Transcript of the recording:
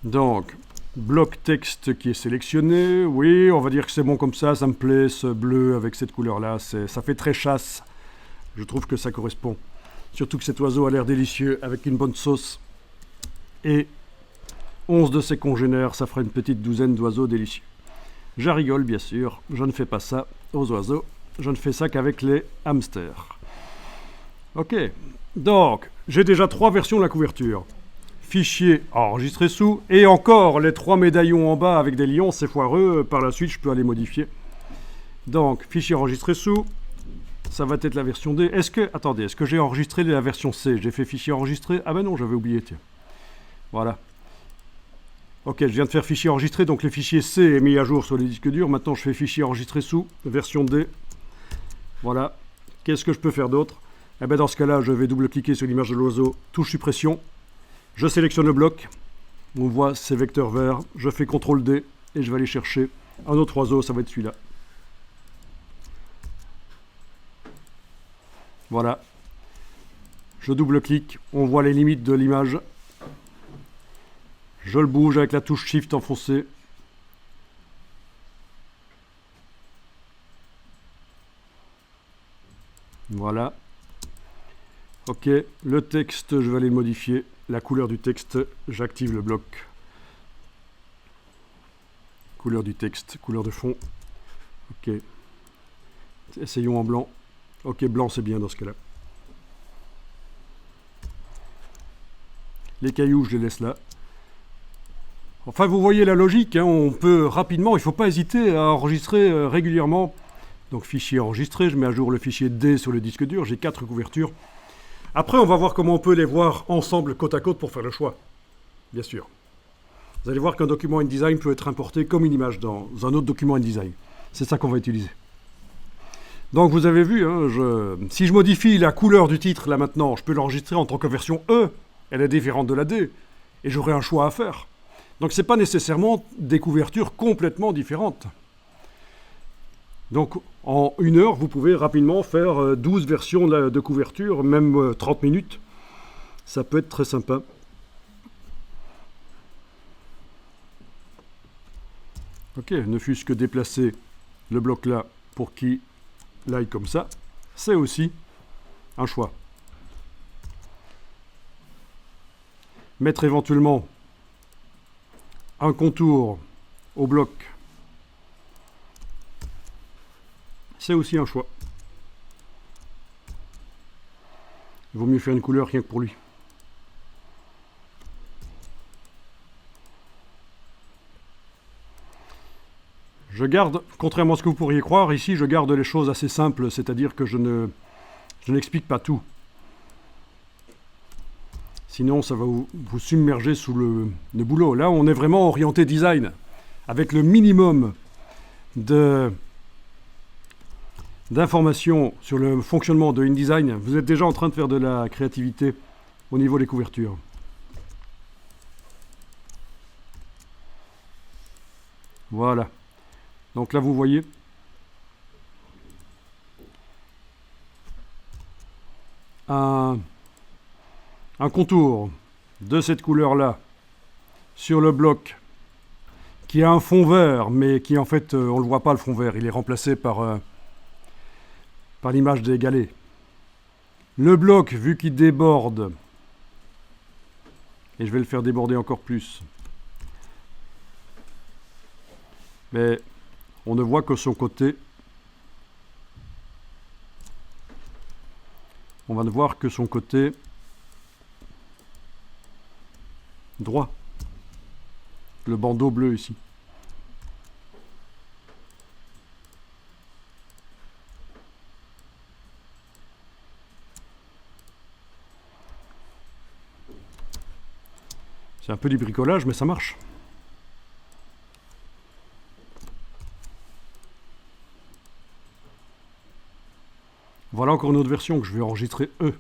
Donc, bloc texte qui est sélectionné. Oui, on va dire que c'est bon comme ça me plaît, ce bleu avec cette couleur-là. Ça fait très chasse. Je trouve que ça correspond. Surtout que cet oiseau a l'air délicieux avec une bonne sauce. Et 11 de ses congénères, ça fera une petite douzaine d'oiseaux délicieux. Je rigole, bien sûr. Je ne fais pas ça aux oiseaux. Je ne fais ça qu'avec les hamsters. Ok. Donc, j'ai déjà 3 versions de la couverture. Fichier enregistré sous. Et encore les 3 médaillons en bas avec des lions, c'est foireux. Par la suite, je peux aller modifier. Donc, fichier enregistré sous. Ça va être la version D. Attendez, est-ce que j'ai enregistré la version C? J'ai fait fichier enregistré. Ah ben non, j'avais oublié, tiens. Voilà. Ok, je viens de faire fichier enregistré, donc le fichier C est mis à jour sur les disques durs. Maintenant, je fais fichier enregistré sous, version D. Voilà. Qu'est-ce que je peux faire d'autre? Eh ben, dans ce cas-là, je vais double-cliquer sur l'image de l'oiseau, touche suppression. Je sélectionne le bloc. On voit ces vecteurs verts. Je fais CTRL D et je vais aller chercher un autre oiseau, ça va être celui-là. Voilà. Je double-clique, on voit les limites de l'image. Je le bouge avec la touche Shift enfoncée. Voilà. Ok, le texte, je vais aller le modifier. La couleur du texte, j'active le bloc. Couleur du texte, couleur de fond. Ok. Essayons en blanc. Ok, blanc c'est bien dans ce cas-là. Les cailloux, je les laisse là. Enfin, vous voyez la logique, hein, on peut rapidement, il ne faut pas hésiter à enregistrer régulièrement. Donc fichier enregistré, je mets à jour le fichier D sur le disque dur, j'ai 4 couvertures. Après, on va voir comment on peut les voir ensemble côte à côte pour faire le choix, bien sûr. Vous allez voir qu'un document InDesign peut être importé comme une image dans un autre document InDesign. C'est ça qu'on va utiliser. Donc vous avez vu, hein, si je modifie la couleur du titre là maintenant, je peux l'enregistrer en tant que version E, elle est différente de la D, et j'aurai un choix à faire. Donc ce n'est pas nécessairement des couvertures complètement différentes. Donc en 1 heure, vous pouvez rapidement faire 12 versions de couverture, même 30 minutes. Ça peut être très sympa. Ok, ne fût-ce que déplacer le bloc là pour qu'il aille comme ça, c'est aussi un choix. Mettre éventuellement un contour au bloc, c'est aussi un choix. Il vaut mieux faire une couleur rien que pour lui. Je garde, contrairement à ce que vous pourriez croire, ici je garde les choses assez simples, c'est-à-dire que je n'explique pas tout. Sinon, ça va vous submerger sous le boulot. Là, on est vraiment orienté design, avec le minimum d'informations sur le fonctionnement de InDesign. Vous êtes déjà en train de faire de la créativité au niveau des couvertures. Voilà. Donc là, vous voyez, un contour de cette couleur-là sur le bloc qui a un fond vert, mais qui en fait, on ne le voit pas le fond vert, il est remplacé par l'image des galets. Le bloc, vu qu'il déborde, et je vais le faire déborder encore plus, mais on ne voit que son côté. On va ne voir que son côté droit. Le bandeau bleu ici. C'est un peu du bricolage, mais ça marche. Voilà encore une autre version que je vais enregistrer E.